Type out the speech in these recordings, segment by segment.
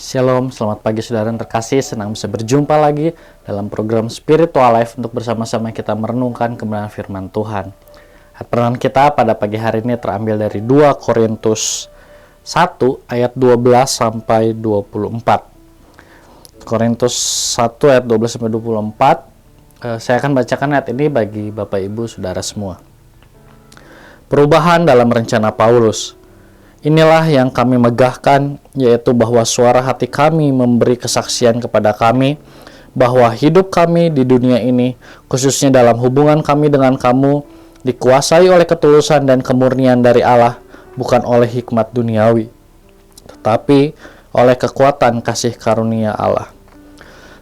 Shalom, selamat pagi saudara yang terkasih. Senang bisa berjumpa lagi dalam program Spiritual Life untuk bersama-sama kita merenungkan kebenaran firman Tuhan. Ayat renungan kita pada pagi hari ini terambil dari 2 Korintus 1 ayat 12 sampai 24. Korintus 1 ayat 12 sampai 24. Saya akan bacakan ayat ini bagi Bapak Ibu Saudara semua. Perubahan dalam rencana Paulus. Inilah yang kami megahkan, yaitu bahwa suara hati kami memberi kesaksian kepada kami bahwa hidup kami di dunia ini, khususnya dalam hubungan kami dengan kamu, dikuasai oleh ketulusan dan kemurnian dari Allah, bukan oleh hikmat duniawi, tetapi oleh kekuatan kasih karunia Allah.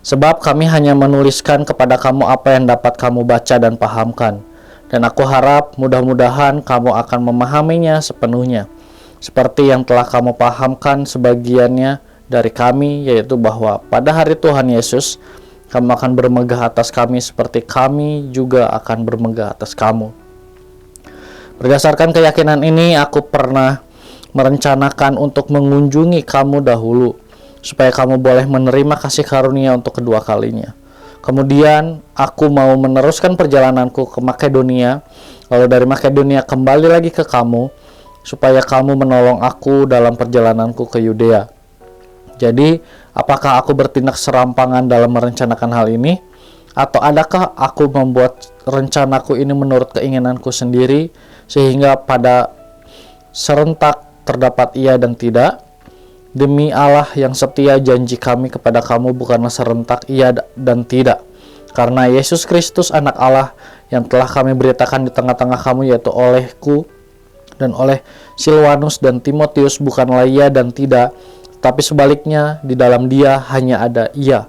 Sebab kami hanya menuliskan kepada kamu apa yang dapat kamu baca dan pahamkan, dan aku harap mudah-mudahan kamu akan memahaminya sepenuhnya, seperti yang telah kamu pahamkan sebagiannya dari kami, yaitu bahwa pada hari Tuhan Yesus, kamu akan bermegah atas kami seperti kami juga akan bermegah atas kamu. Berdasarkan keyakinan ini, aku pernah merencanakan untuk mengunjungi kamu dahulu, supaya kamu boleh menerima kasih karunia untuk kedua kalinya. Kemudian, aku mau meneruskan perjalananku ke Makedonia, lalu dari Makedonia kembali lagi ke kamu, supaya kamu menolong aku dalam perjalananku ke Yudea. Jadi, apakah aku bertindak serampangan dalam merencanakan hal ini? Atau adakah aku membuat rencanaku ini menurut keinginanku sendiri, sehingga pada serentak terdapat iya dan tidak? Demi Allah yang setia, janji kami kepada kamu bukanlah serentak iya dan tidak. Karena Yesus Kristus anak Allah yang telah kami beritakan di tengah-tengah kamu, yaitu olehku dan oleh Silwanus dan Timotius, bukanlah iya dan tidak, tapi sebaliknya di dalam dia hanya ada iya.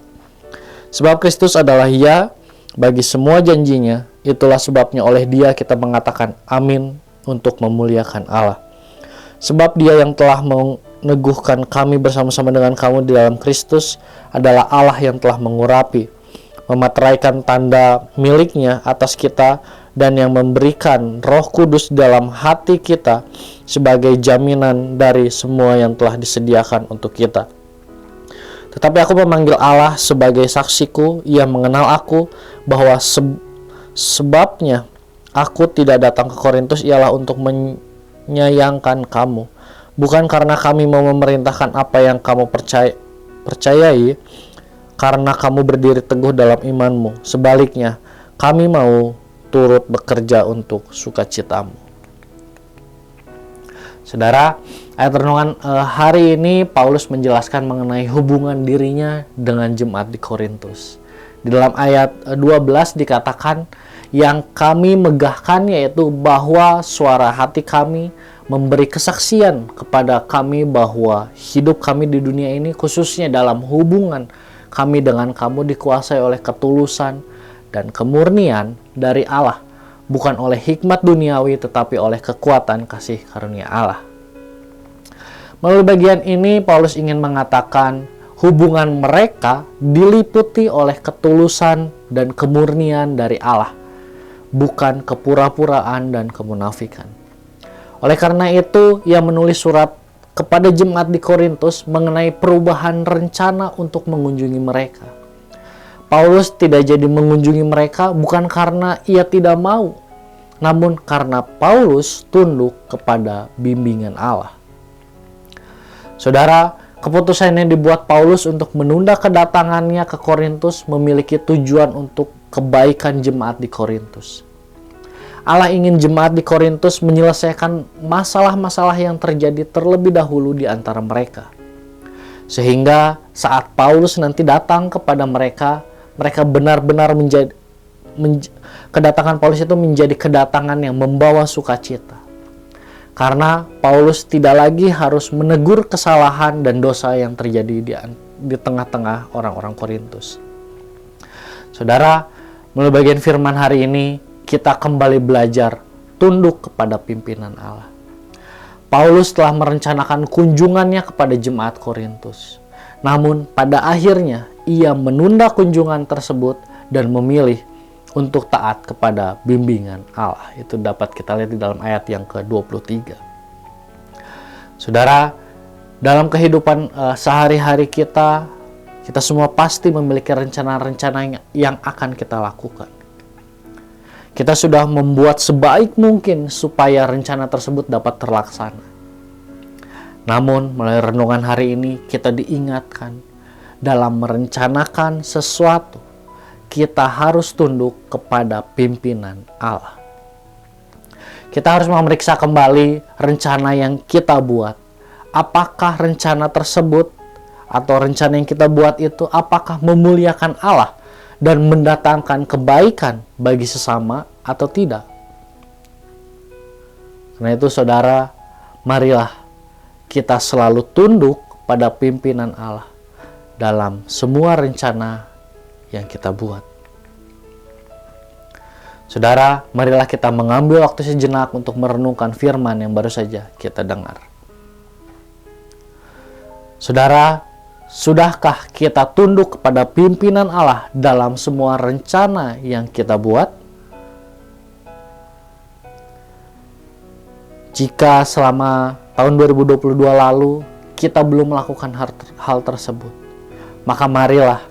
Sebab Kristus adalah iya bagi semua janjinya, itulah sebabnya oleh dia kita mengatakan amin untuk memuliakan Allah. Sebab dia yang telah meneguhkan kami bersama-sama dengan kamu di dalam Kristus adalah Allah yang telah mengurapi, memeteraikan tanda miliknya atas kita, dan yang memberikan Roh Kudus dalam hati kita sebagai jaminan dari semua yang telah disediakan untuk kita. Tetapi aku memanggil Allah sebagai saksiku, ia mengenal aku, bahwa sebabnya aku tidak datang ke Korintus ialah untuk menyayangkan kamu, bukan karena kami mau memerintahkan apa yang kamu percayai, karena kamu berdiri teguh dalam imanmu. Sebaliknya, kami mau turut bekerja untuk sukacitamu. Saudara, ayat renungan hari ini Paulus menjelaskan mengenai hubungan dirinya dengan jemaat di Korintus. Di dalam ayat 12 dikatakan, yang kami megahkan, yaitu bahwa suara hati kami memberi kesaksian kepada kami bahwa hidup kami di dunia ini, khususnya dalam hubungan kami dengan kamu, dikuasai oleh ketulusan dan kemurnian dari Allah, bukan oleh hikmat duniawi, tetapi oleh kekuatan kasih karunia Allah. Melalui bagian ini, Paulus ingin mengatakan hubungan mereka diliputi oleh ketulusan dan kemurnian dari Allah, bukan kepura-puraan dan kemunafikan. Oleh karena itu, ia menulis surat kepada jemaat di Korintus mengenai perubahan rencana untuk mengunjungi mereka. Paulus tidak jadi mengunjungi mereka bukan karena ia tidak mau, namun karena Paulus tunduk kepada bimbingan Allah. Saudara, keputusan yang dibuat Paulus untuk menunda kedatangannya ke Korintus memiliki tujuan untuk kebaikan jemaat di Korintus. Allah ingin jemaat di Korintus menyelesaikan masalah-masalah yang terjadi terlebih dahulu di antara mereka, sehingga saat Paulus nanti datang kepada mereka, mereka benar-benar kedatangan Paulus itu menjadi kedatangan yang membawa sukacita. Karena Paulus tidak lagi harus menegur kesalahan dan dosa yang terjadi di tengah-tengah orang-orang Korintus. Saudara, melalui bagian firman hari ini, kita kembali belajar tunduk kepada pimpinan Allah. Paulus telah merencanakan kunjungannya kepada jemaat Korintus. Namun pada akhirnya ia menunda kunjungan tersebut dan memilih untuk taat kepada bimbingan Allah. Itu dapat kita lihat di dalam ayat yang ke-23. Saudara, Dalam kehidupan sehari-hari kita semua pasti memiliki rencana-rencana yang akan kita lakukan. Kita sudah membuat sebaik mungkin supaya rencana tersebut dapat terlaksana. Namun, melalui renungan hari ini kita diingatkan dalam merencanakan sesuatu, kita harus tunduk kepada pimpinan Allah. Kita harus memeriksa kembali rencana yang kita buat. Apakah rencana tersebut atau rencana yang kita buat itu apakah memuliakan Allah dan mendatangkan kebaikan bagi sesama atau tidak? Karena itu saudara, marilah kita selalu tunduk pada pimpinan Allah dalam semua rencana yang kita buat. Saudara, marilah kita mengambil waktu sejenak untuk merenungkan firman yang baru saja kita dengar. Saudara, sudahkah kita tunduk kepada pimpinan Allah dalam semua rencana yang kita buat? Jika selama tahun 2022 lalu kita belum melakukan hal tersebut, maka marilah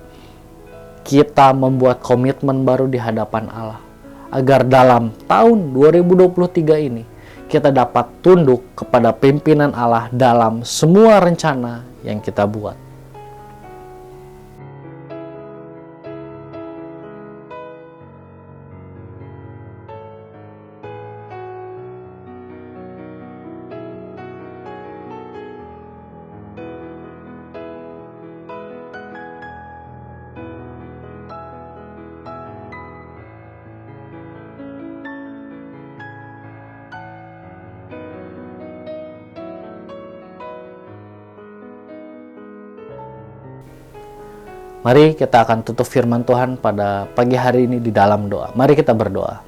kita membuat komitmen baru di hadapan Allah, agar dalam tahun 2023 ini kita dapat tunduk kepada pimpinan Allah dalam semua rencana yang kita buat. Mari kita akan tutup firman Tuhan pada pagi hari ini di dalam doa. Mari kita berdoa.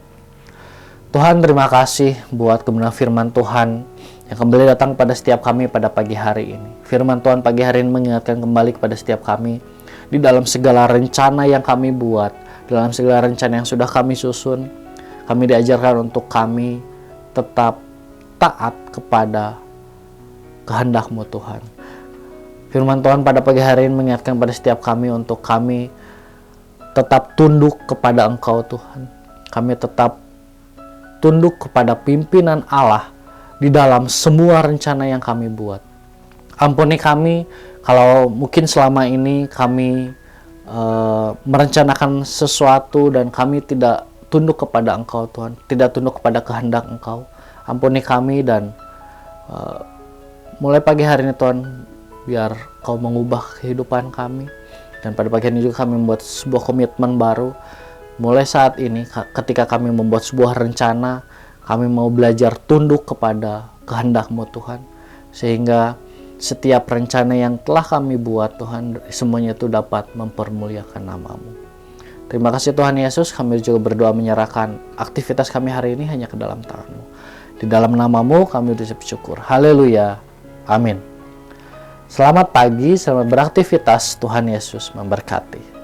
Tuhan, terima kasih buat kebenaran firman Tuhan yang kembali datang pada setiap kami pada pagi hari ini. Firman Tuhan pagi hari ini mengingatkan kembali kepada setiap kami di dalam segala rencana yang kami buat, dalam segala rencana yang sudah kami susun. Kami diajarkan untuk kami tetap taat kepada kehendak-Mu Tuhan. Firman Tuhan pada pagi hari ini mengingatkan pada setiap kami untuk kami tetap tunduk kepada Engkau Tuhan. Kami tetap tunduk kepada pimpinan Allah di dalam semua rencana yang kami buat. Ampuni kami kalau mungkin selama ini kami merencanakan sesuatu dan kami tidak tunduk kepada Engkau Tuhan, tidak tunduk kepada kehendak Engkau. Ampuni kami dan mulai pagi hari ini Tuhan, biar Kau mengubah kehidupan kami. Dan pada pagi ini juga kami membuat sebuah komitmen baru. Mulai saat ini ketika kami membuat sebuah rencana, kami mau belajar tunduk kepada kehendak-Mu Tuhan. Sehingga setiap rencana yang telah kami buat Tuhan, semuanya itu dapat mempermuliakan nama-Mu. Terima kasih Tuhan Yesus, kami juga berdoa menyerahkan aktivitas kami hari ini hanya ke dalam tangan-Mu. Di dalam nama-Mu kami berucap syukur. Haleluya. Amin. Selamat pagi, selamat beraktivitas. Tuhan Yesus memberkati.